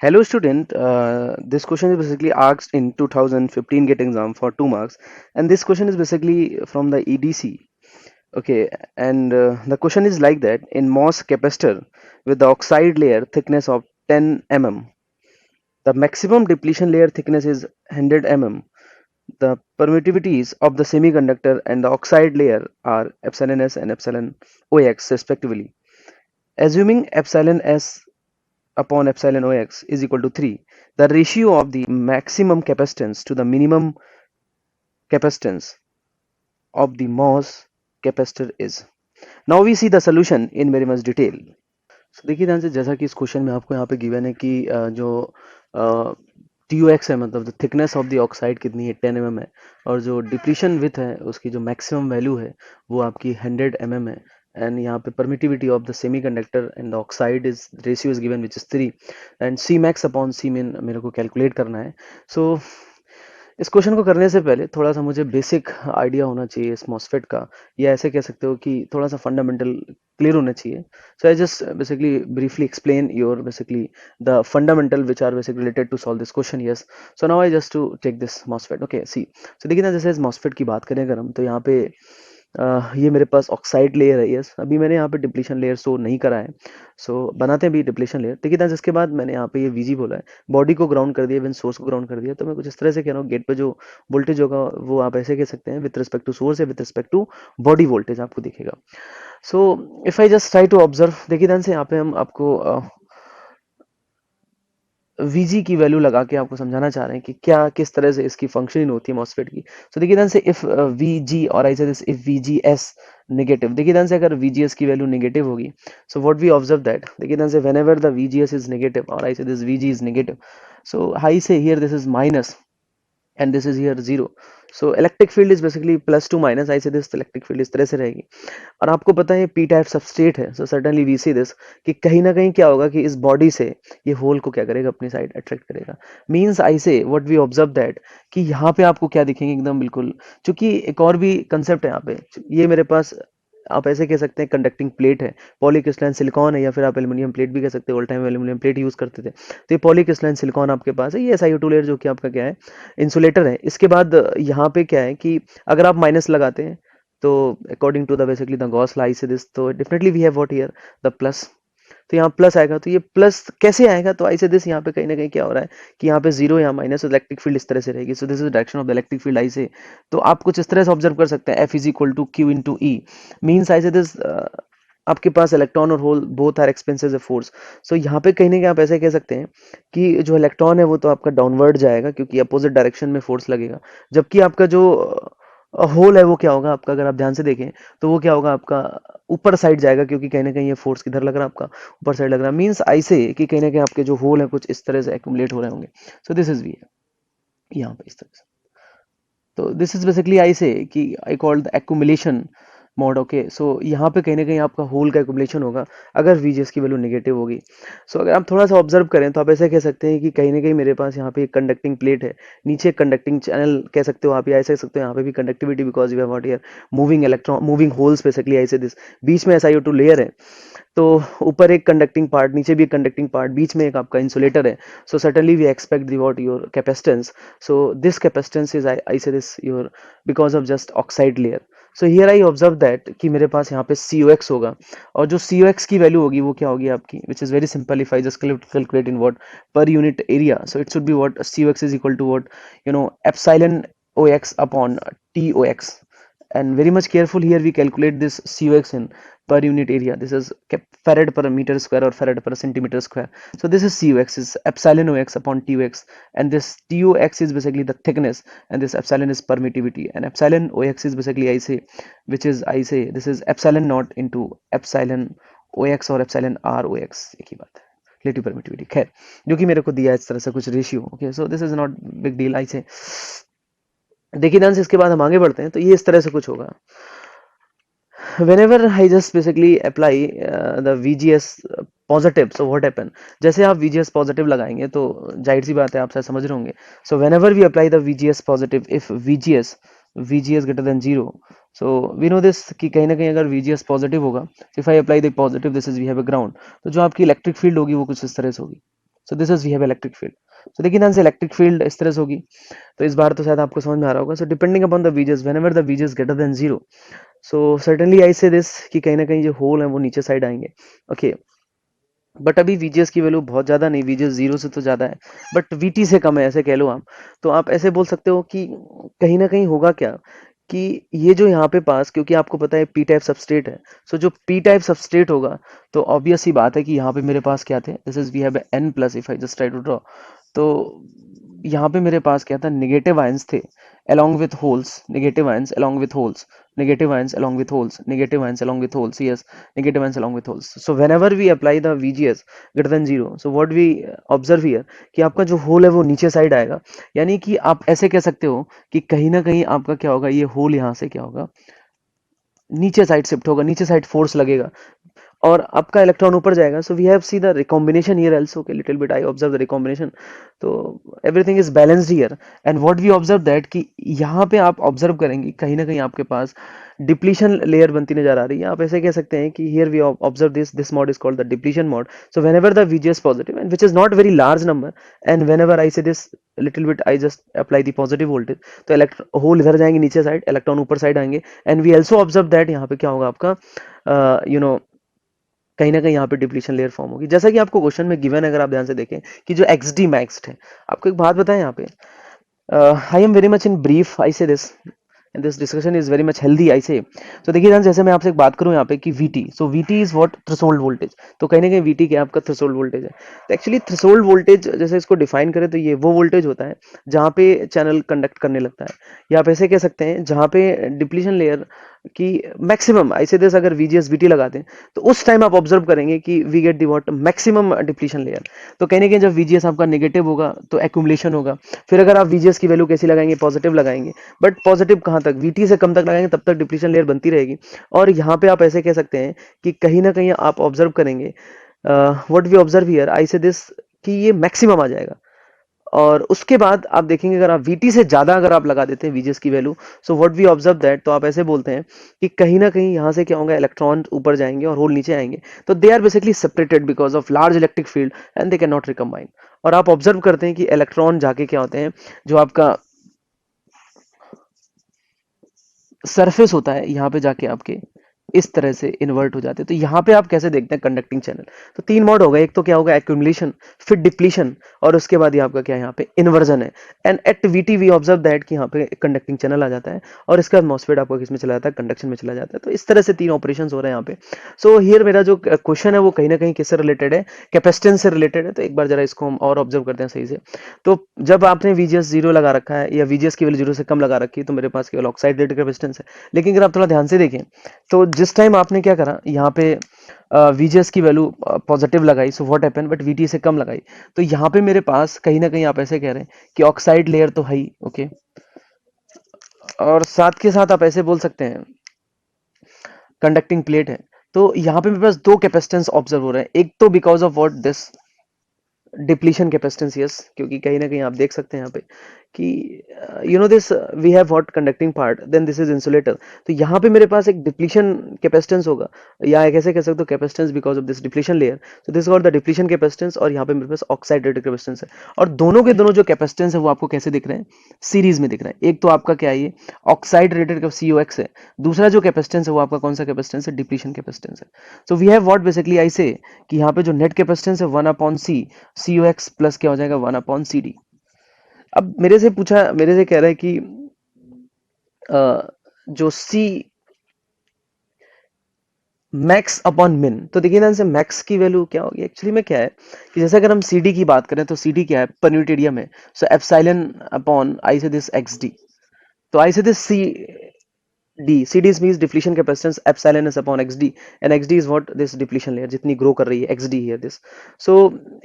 Hello student, this question is basically asked in 2015 GATE exam for 2 marks, and this question is basically from the EDC. Okay, and the question is like that: in MOS capacitor with the oxide layer thickness of 10 mm, the maximum depletion layer thickness is 100 mm. The permittivities of the semiconductor and the oxide layer are epsilon s and epsilon ox respectively. Assuming epsilon s upon epsilon ox is equal to 3, the ratio of the maximum capacitance to the minimum capacitance of the MOS capacitor is. Now we see the solution in very much detail. So देखिए ध्यान से, जैसा कि इस question में आपको यहाँ पे गिवन है कि जो TOX है, मतलब the thickness of the oxide कितनी है, 10 mm है, और जो डिप्लीशन विथ है उसकी जो मैक्सिमम वैल्यू है वो आपकी 100 mm है, एंड यहाँ पे permittivity of the semiconductor and the oxide is ratio is given which is 3, and C max upon C min मेरे को कैलकुलेट करना है. सो इस क्वेश्चन को करने से पहले थोड़ा सा मुझे बेसिक आइडिया होना चाहिए इस मॉसफेट का, या ऐसे कह सकते हो कि थोड़ा सा फंडामेंटल क्लियर होना चाहिए. So I just basically briefly explain your basically the fundamental which are basically related to solve this question. Yes. So now I just to take this MOSFET. Okay. See. So देखिए ना, जैसे इस MOSFET की बात करें अगर हम, तो यहाँ पे ये मेरे पास ऑक्साइड लेयर है. यस, अभी मैंने यहाँ पे डिप्लीशन लेयर शो नहीं करा है. सो बनाते हैं भी डिप्लीशन लेयर. देखिए ना, जिसके बाद मैंने यहाँ पे ये VG बोला है, बॉडी को ग्राउंड कर दिया, इवन सोर्स को ग्राउंड कर दिया. तो मैं कुछ इस तरह से कह रहा हूँ, गेट पे जो वोल्टेज होगा वो आप ऐसे कह सकते हैं विथ रिस्पेक्ट टू सोर्स या with respect to body voltage आपको दिखेगा. So if I just try to observe, देखिए ध्यान से, यहाँ पे हम आपको VG की वैल्यू लगा के आपको समझाना चाह रहे हैं कि क्या किस तरह से इसकी फंक्शनिंग होती है मॉसफेट की. सो देखिए ध्यान से, इफ VG और I say this if VGS negative, देखिए ध्यान से, अगर VGS की वैल्यू नेगेटिव होगी, so what we observe that, देखिए ध्यान से, whenever the VGS is negative और I say this VG is negative, so I say here this is minus and this is here 0. So electric field is basically plus to minus. I say this electric field इस तरह से रहेगी. और आपको पता है p type substrate है, so certainly we see this कि कहीं ना कहीं क्या होगा कि इस बॉडी से ये होल को क्या करेगा, अपनी साइड अट्रैक्ट करेगा. मींस आई से व्हाट वी ऑब्जर्व दैट कि यहाँ पे आपको क्या दिखेंगे एकदम बिल्कुल, क्योंकि एक और भी कंसेप्ट है यहाँ पे. ये मेरे पास आप ऐसे कह सकते हैं कंडक्टिंग प्लेट है, पॉलीक्रिस्टलाइन सिलिकॉन है, या फिर आप एल्युमिनियम प्लेट भी कह सकते हैं. All time aluminium plate use करते थे, तो ये पॉलीक्रिस्टलाइन सिलिकॉन आपके पास है. ये SiO2 लेयर जो कि आपका क्या है, इंसुलेटर है. इसके बाद यहाँ पे क्या है कि अगर आप माइनस लगाते हैं तो according to the basically the Gauss law से दिस, तो definitely we have what here the plus. तो यहाँ प्लस आएगा, तो ये प्लस कैसे आएगा, तो आई से दिस, यहाँ पे कहीं ना कहीं क्या हो रहा है कि यहाँ पे जीरो, यहाँ माइनस, इलेक्ट्रिक फील्ड इस तरह से रहेगी. So this is direction of the electric field I say. तो आप कुछ इस तरह से ऑब्जर्व कर सकते हैं, F is equal to Q into E. Means I say this, आपके पास इलेक्ट्रॉन और hole both are expensive force. So यहाँ पे कहीं ना कहीं आप ऐसे कह सकते हैं कि जो इलेक्ट्रॉन है वो तो आपका डाउनवर्ड जाएगा क्योंकि अपोजिट डायरेक्शन में फोर्स लगेगा, जबकि आपका जो होल है वो क्या होगा आपका, अगर आप ध्यान से देखें तो वो क्या होगा आपका, ऊपर साइड जाएगा, क्योंकि कहीं ना कहीं ये फोर्स किधर लग रहा है आपका, ऊपर साइड लग रहा है. मीन्स आई से कि कहीं ना कहीं आपके जो होल है कुछ इस तरह से एक्यूमुलेट हो रहे होंगे. सो दिस इज वी यहाँ पे इस तरह से. तो this is basically I say कि I call the accumulation mode. Okay, so यहाँ पे कहीं ना कहीं आपका होल का एक्यूमुलेशन होगा अगर VGS की वैल्यू नेगेटिव होगी. सो अगर आप थोड़ा सा ऑब्जर्व करें तो आप ऐसे कह सकते हैं कि कहीं ना कहीं मेरे पास यहाँ पे एक कंडक्टिंग प्लेट है, नीचे कंडक्टिंग चैनल कह सकते हो आप, या ऐसे कह सकते हो यहाँ पे भी conductivity, because you have what here moving electron, moving holes basically ऐसे दिस. बीच में SiO2 लेयर है, तो ऊपर एक कंडक्टिंग पार्ट, नीचे भी एक कंडक्टिंग पार्ट, बीच में एक आपका इंसुलेटर है. So certainly we expect the what your capacitance. So this capacitance is I say this your because of just oxide layer. So here I observe that कि मेरे पास यहाँ पे COX होगा, और जो COX की वैल्यू होगी वो क्या होगी आपकी, which is very simple. If I just calculate in what per unit area, so it should be what COX is equal to what epsilon OX upon TOX. And very much careful here, we calculate this COX in per unit area. This is farad per meter square or farad per centimeter square. So this is COX is epsilon OX upon TOX, and this TOX is basically the thickness, and this epsilon is permittivity, and epsilon OX is basically I say this is epsilon naught into epsilon OX or epsilon ROX. एक ही बात है, relative permittivity. खैर, जो कि मेरे को दिया है इस तरह से कुछ ratio. Okay, so this is not big deal. I say देखिए ध्यान से, इसके बाद हम आगे बढ़ते हैं, तो ये इस तरह से कुछ होगा. whenever I just basically apply the VGS positive. So what happen, जैसे आप VGS पॉजिटिव लगाएंगे तो जाहिर सी बात है, आप शायद समझ रहे होंगे. So whenever we apply the VGS positive, if VGS greater than 0, so we know this कि कहीं ना कहीं अगर VGS पॉजिटिव होगा, if I apply the positive, this is we have a ground, तो जो आपकी इलेक्ट्रिक फील्ड होगी वो कुछ इस तरह से होगी. So this is we have electric field. तो देखिए ध्यान से इलेक्ट्रिक फील्ड इस तरह से होगी। तो इस बार तो शायद आपको समझ में आ रहा होगा। So depending upon the VGS whenever the VGS greater than 0, so certainly I say this कि कहीं ना कहीं जो होल है वो नीचे साइड आएंगे। ओके, बट अभी VGS की वैल्यू बहुत ज़्यादा नहीं, VGS 0 से तो ज़्यादा है, बट VT से कम है, ऐसे कह लो आप। तो आप ऐसे बोल सकते हो कि कहीं ना कहीं होगा क्या कि ये जो यहाँ पे पास, क्योंकि आपको पता है पी टाइप सबस्ट्रेट है, सो जो पी टाइप सबस्ट्रेट होगा तो ऑब्वियस ही बात है कि यहाँ पे मेरे पास क्या थे, this is we have n plus, if I just try to draw, तो यहाँ पे मेरे पास क्या था, नेगेटिव आयंस थे along with holes, negative ions along with holes, negative ions along with holes, negative ions along with holes, yes, negative ions along with holes. So whenever we apply the VGS greater than 0, so what we observe here कि आपका जो whole है वो नीचे side आएगा, यानी कि आप ऐसे कह सकते हो कि कहीं ना कहीं आपका क्या होगा, ये होल यहाँ से क्या होगा, नीचे साइड शिफ्ट होगा, नीचे साइड फोर्स लगेगा और आपका इलेक्ट्रॉन ऊपर जाएगा। So we have see the recombination here also, okay, little bit I observe the recombination. तो everything is balanced here and what we observe that कि यहाँ पे आप ऑब्जर्व करेंगे कहीं ना कहीं आपके पास डिप्लीशन लेयर बनती नजर आ रही है। आप ऐसे कह सकते हैं कि here we observe this mode is called the depletion mode. So whenever the VGS positive and which is not very large number and whenever I say this little bit I just apply the positive voltage, तो electron hole इधर जाएंगे नीचे side, electron ऊपर side आएंगे and we also observe that यहाँ पे क्या होगा आपका यू नो कहीं ना कहीं यहाँ पे डिप्लीशन लेयर फॉर्म होगी, जैसा कि आपको क्वेश्चन में गिवन है। अगर आप ध्यान से देखें कि जो XD मैक्स्ड है, आपको एक बात बताएं यहाँ पे, I am very much in brief I say this and this discussion is very much healthy I say. तो देखिए ध्यान, जैसे मैं आपसे एक बात करूं यहाँ पे कि VT, so VT is what, threshold voltage. तो कहीं ना कहीं VT क्या आपका थ्रेशोल्ड वोल्टेज है। तो एक्चुअली थ्रेशोल्ड वोल्टेज जैसे इसको डिफाइन करें तो ये वो वोल्टेज होता है जहाँ पे चैनल कंडक्ट करने लगता है, या आप ऐसे कह सकते हैं जहाँ पे डिप्लीशन लेयर की मैक्सिमम ऐसे दिस अगर VGS VT लगाते हैं तो उस टाइम आप ऑब्जर्व करेंगे कि we get the what maximum depletion layer. तो कहीं ना कहीं जब VGS आपका नेगेटिव होगा तो एक्यूमुलेशन होगा। फिर अगर आप VGS की वैल्यू कैसी लगाएंगे, पॉजिटिव लगाएंगे, बट पॉजिटिव कहाँ तक, VT से कम तक लगाएंगे तब तक डिप्लीशन लेयर बनती रहेगी। और यहाँ पे आप ऐसे कह सकते हैं कि कहीं ना कहीं आप ऑब्जर्व करेंगे what we observe here I say this कि ये मैक्सिमम आ जाएगा। और उसके बाद आप देखेंगे अगर आप VT से ज्यादा अगर आप लगा देते हैं VGS की वैल्यू, so what we observe that, तो आप ऐसे बोलते हैं कि कहीं ना कहीं यहाँ से क्या होगा, इलेक्ट्रॉन ऊपर जाएंगे और होल नीचे आएंगे, तो they are basically separated because of large electric field and they can not recombine. और आप ऑब्जर्व करते हैं कि इलेक्ट्रॉन जाके क्या होते हैं, जो आपका सरफेस होता है यहाँ पे जाके आपके इस तरह से इन्वर्ट हो जाते हैं। तो यहाँ पे आप कैसे देखते हैं कंडक्टिंग चैनल, तो तीन मोड होगा, एक तो क्या होगा एक्यूमुलेशन, फिर डिप्लीशन, और उसके बाद ये आपका क्या यहाँ पे इन्वर्जन है। And at VT we observe that कि यहाँ पे कंडक्टिंग चैनल आ जाता है और इसका मॉसफेट आपका किसमें चला जाता है, कंडक्शन में चला जाता है। तो इस तरह से तीन ऑपरेशन हो रहे हैं यहाँ पे। सो हियर मेरा जो क्वेश्चन है वो कहीं ना कहीं किससे रिलेटेड है, कैपेसिटेंस से रिलेटेड है। तो एक बार जरा इसको हम और ऑब्जर्व करते हैं सही से। तो जब आपने VGS 0 लगा रखा है या VGS की वैल्यू 0 से कम लगा रखी है तो मेरे पास केवल ऑक्साइड रेटेड कैपेसिटेंस है। लेकिन अगर आप थोड़ा ध्यान से देखें तो जिस टाइम आपने क्या करा यहाँ पे VGS की वैल्यू पॉजिटिव लगाई, so what happen, but VT से कम लगाई, तो यहाँ पे मेरे पास कहीं ना कहीं आप ऐसे कह रहे हैं कि ऑक्साइड लेयर तो है ही, ओके, और साथ के साथ आप ऐसे बोल सकते हैं कंडक्टिंग प्लेट है। तो यहाँ पे मेरे पास दो कैपेसिटेंस ऑब्जर्व हो रहे हैं, एक तो because of what this depletion capacitance, yes, क्योंकि कहीं ना कहीं आप देख सकते हैं यहाँ पे कि you know this we have what conducting part then this is insulator. तो यहाँ पे मेरे पास एक डिप्लीशन कैपेसिटेंस होगा, या कैसे कह सकते हो capacitance because of this depletion layer. तो this called the depletion capacitance, और यहाँ पे मेरे पास ऑक्साइडेटेड कैपेसिटेंस है। और दोनों के दोनों जो कैपेसिटेंस है वो आपको कैसे दिख रहे हैं, सीरीज में दिख रहे हैं। एक तो आपका क्या है, ये ऑक्साइड रेटेड COX है, दूसरा जो कैपेसिटेंस है वो आपका कौन सा कैपेसिटेंस है, डिप्लीशन कैपेसिटेंस है। So we have what basically I say कि यहाँ पे जो नेट कैपेसिटेंस है 1/C, COX प्लस क्या हो जाएगा 1/CD। अब मेरे से कह रहा है कि जो C मैक्स अपॉन मिन, तो देखिए ना से मैक्स की वैल्यू क्या होगी, एक्चुअली में क्या है कि जैसे अगर हम CD की बात करें तो CD क्या है, परन्यूटेरियम है, सो epsilon upon I say this XD। तो आई say this CD means depletion capacitance epsilon is upon XD, and XD is what this depletion layer जितनी ग्रो कर रही है XD here this। so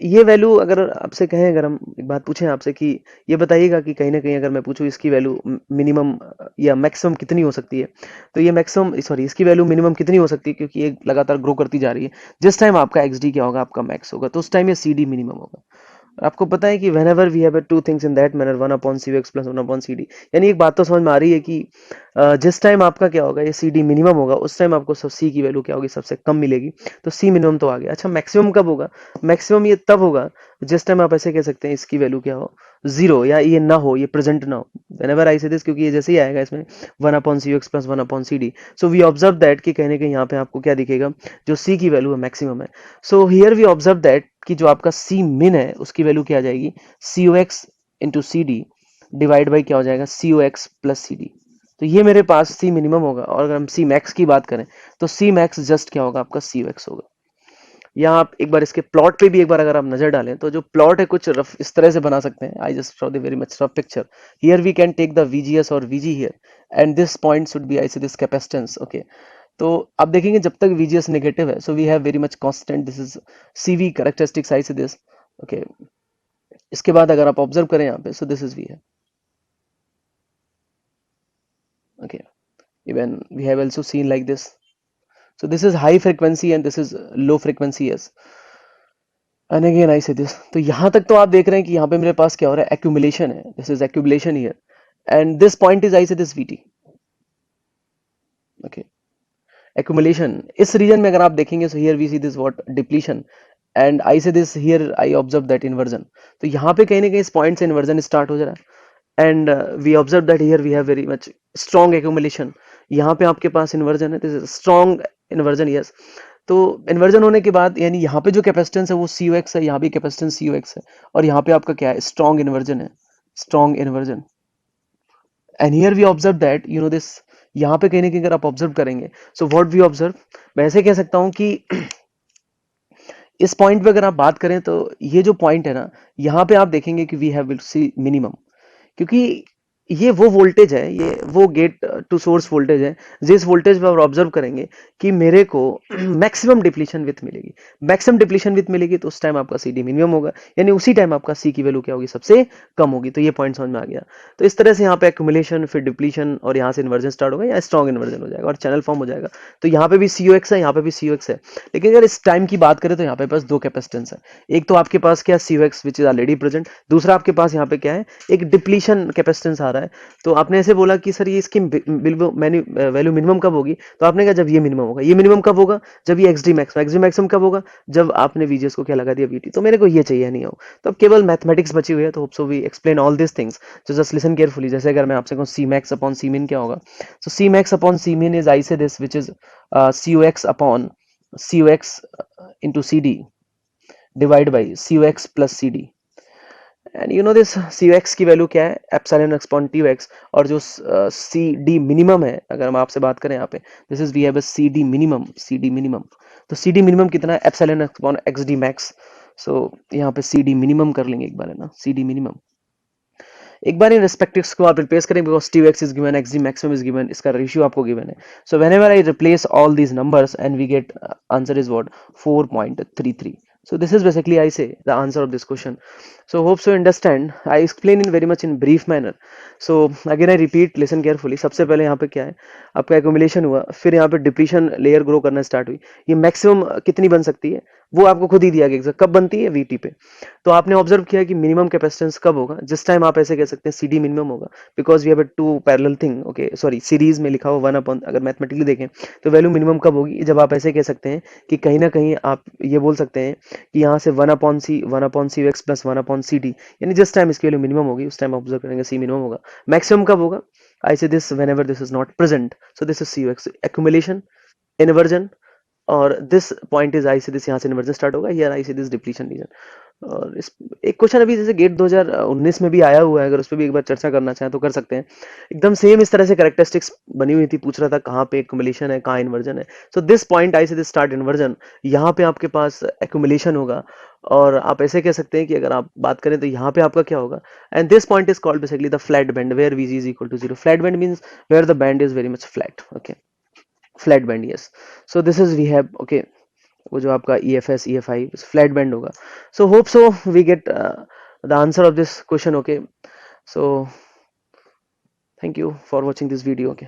ये वैल्यू अगर आपसे कहें, अगर हम एक बात पूछें आपसे कि ये बताइएगा कि कहीं ना कहीं अगर मैं पूछूं इसकी वैल्यू मिनिमम या मैक्सिमम कितनी हो सकती है, तो ये मैक्सिमम सॉरी इसकी वैल्यू मिनिमम कितनी हो सकती है, क्योंकि ये लगातार ग्रो करती जा रही है। जिस टाइम आपका XD क्या होगा, आपका मैक्स होगा, तो उस टाइम ये CD मिनिमम होगा। आपको पता है कि whenever we have two things in that manner 1/COX plus 1/CD, यानी एक बात तो समझ में आ रही है कि जिस टाइम आपका क्या होगा, ये CD मिनिमम होगा, उस टाइम आपको सब C की वैल्यू क्या होगी, सबसे कम मिलेगी। तो C मिनिमम तो आ गया। अच्छा मैक्सिमम कब होगा, मैक्सिमम ये तब होगा जिस टाइम आप ऐसे कह सकते हैं इसकी वैल्यू क्या हो, 0, या ये ना हो, ये प्रेजेंट ना हो, व्हेनेवर आई से दिस, क्योंकि ये जैसे ही आएगा इसमें 1/cux plus 1/cd, so we observe that कि कहीं ना कहीं यहाँ पे आपको क्या दिखेगा, जो c की वैल्यू है मैक्सिमम है। So here we observe that कि जो आपका c min है उसकी वैल्यू क्या आ जाएगी, cux into C D divide by क्या हो जाएगा, cux प्लस सी डी। तो ये मेरे पास c मिनिमम होगा, और अगर हम c max की बात करें तो c max जस्ट क्या होगा, आपका cux होगा। यहाँ आप एक बार इसके प्लॉट पे भी एक बार अगर आप नजर डालें तो जो प्लॉट है कुछ रफ इस तरह से बना सकते हैं। I just draw the very much rough picture. Here we can take the VGS और VG here, and this point should be I say this capacitance. Okay, तो आप देखेंगे जब तक VGS नेगेटिव है, so we have very much constant, this is CV characteristics I say this. Okay, इसके बाद अगर आप ऑब्जर्व करें यहाँ पे, सो दिस इज V है। Okay, even we have also seen like this. So this is high frequency and this is low frequency, yes. And again I say this, तो यहाँ तक तो आप देख रहे हैं कि यहाँ पे मेरे पास क्या हो रहा है, accumulation है, this is accumulation here, and this point is I say this VT. Okay, accumulation इस रीजन में अगर आप देखेंगे, so here we see this what depletion, and I say this here I observe that inversion. तो यहाँ पे कहीं ना कहीं इस पॉइंट से इन्वर्जन स्टार्ट हो जा रहा है, and we observe that here we have very much strong accumulation. यहाँ पे आपके पास इन्वर्जन है, this is strong inversion, yes. तो इन्वर्जन होने के बाद यानी यहाँ पे जो कैपेसिटेंस है वो CUX है, यहाँ भी कैपेसिटेंस CUX है, और यहाँ पे आपका क्या है, स्ट्रॉन्ग इन्वर्जन है, strong inversion. And here we observe that you know this, यहाँ पे कहीं ना कहीं अगर आप ऑब्जर्व करेंगे, सो व्हाट वी ऑब्जर्व, मैं ऐसे कह सकता हूँ कि इस पॉइंट पे अगर आप बात करें तो ये जो पॉइंट है ना, यहाँ पे आप देखेंगे कि वी हैव सी मिनिमम, क्योंकि ये वो वोल्टेज है, ये वो गेट टू सोर्स वोल्टेज है, जिस वोल्टेज पे आप ऑब्जर्व करेंगे कि मेरे को मैक्सिमम डिप्लीशन विथ मिलेगी। मैक्सिमम डिप्लीशन विथ मिलेगी तो उस टाइम आपका CD मिनिमम होगा, यानी उसी टाइम आपका C की वैल्यू क्या होगी, सबसे कम होगी। तो ये पॉइंट समझ में आ गया। तो इस तरह से यहाँ पे एक्यूमुलेशन, फिर डिप्लीशन, और यहाँ से इन्वर्जन स्टार्ट होगा या स्ट्रॉन्ग इन्वर्जन हो जाएगा और चैनल फॉर्म हो जाएगा। तो यहाँ पे भी COX है, यहाँ पे भी COX है, लेकिन अगर इस टाइम की बात करें तो यहाँ पे बस दो कैपेसिटेंस है। एक तो आपके पास क्या, COX which is already present, दूसरा आपके पास यहाँ पे क्या है, एक डिप्लीशन कैपेसिटेंस आ रहा है। तो आपने ऐसे बोला कि सर ये इसकी वैल्यू मिनिमम कब होगी, तो आपने कहा जब ये मिनिमम होगा। ये मिनिमम कब होगा, जब ये XD मैक्सिमम कब होगा, जब आपने VGS को क्या लगा दिया, VT। तो मेरे को ये चाहिए नहीं हो, तो अब केवल मैथमेटिक्स बची हुई है। तो hope so we explain all this things, तो जस्ट लिसन केयरफुली। जैसे अगर मैं आपसे कहूँ Cmax अपॉन Cmin क्या होगा, so Cmax upon Cmin is I say this which is COX upon COX into CD divide by COX plus CD। And you know this COX की value क्या है, एप्सिलॉन अपॉन TOX, और जो CD minimum है, अगर हम आपसे बात करें यहाँ पे, this is we have a CD minimum, CD minimum. तो CD मिनिमम कितना है, एप्सिलॉन अपॉन XD मैक्स। सो यहाँ पे CD मिनिमम कर लेंगे एक बार, है ना, CD मिनिमम। एक बार इन रिस्पेक्टिव्स को आप रिप्लेस करें, because TOX is given, XD maximum is given, इसका रेशियो आपको गिवन है। So whenever I replace all these numbers and we get answer is what, 4.33. So this is basically I say the answer of this question. So hope so understand. I explain in very much in brief manner. So again I repeat, listen carefully. सबसे पहले यहाँ पे क्या है, आपका accumulation हुआ, फिर यहाँ पे डिप्लीशन लेयर ग्रो करना स्टार्ट हुई। ये मैक्सिमम कितनी बन सकती है वो आपको खुद ही दिया गया, कब बनती है, VT पे। तो आपने ऑब्जर्व किया कि मिनिमम कैपेसिटेंस कब होगा, जिस टाइम आप ऐसे कह सकते हैं CD मिनिमम होगा, because we have two parallel thing. Okay sorry, series में लिखा हुआ 1 अपॉन, अगर मैथमेटिकली देखें तो वैल्यू मिनिमम कब होगी, जब आप ऐसे कह सकते हैं कि कहीं ना कहीं आप ये बोल सकते हैं कि यहाँ से 1/COX प्लस 1/CD, यानी जिस टाइम इसकी वैल्यू मिनिमम होगी उस टाइम ऑब्जर्व करेंगे C मिनिमम होगा। मैक्सिमम कब होगा, आई say this whenever this is not present, so this is COX accumulation, inversion, और this point is I say this, यहाँ से इन्वर्जन स्टार्ट होगा, here I say this depletion region. और इस एक क्वेश्चन अभी जैसे गेट 2019 में भी आया हुआ है, अगर उस पर भी एक बार चर्चा करना चाहें तो कर सकते हैं। एकदम सेम इस तरह से कैरेक्टरिस्टिक्स बनी हुई थी, पूछ रहा था कहाँ पे एक्यूमुलेशन है, कहाँ इन्वर्जन है। So this point I say this start inversion, यहाँ पे आपके पास एक्यूमुलेशन होगा, और आप ऐसे कह सकते हैं कि अगर आप बात करें तो यहाँ पे आपका क्या होगा, and this point is called basically the flat band, where VG is equal to 0। Flat band means where the band is very much flat. Okay, flat band, yes. So this is we have, okay, वो जो आपका EFS EFI flat band होगा। So hope so we get the answer of this question. Okay, so thank you for watching this video. Okay.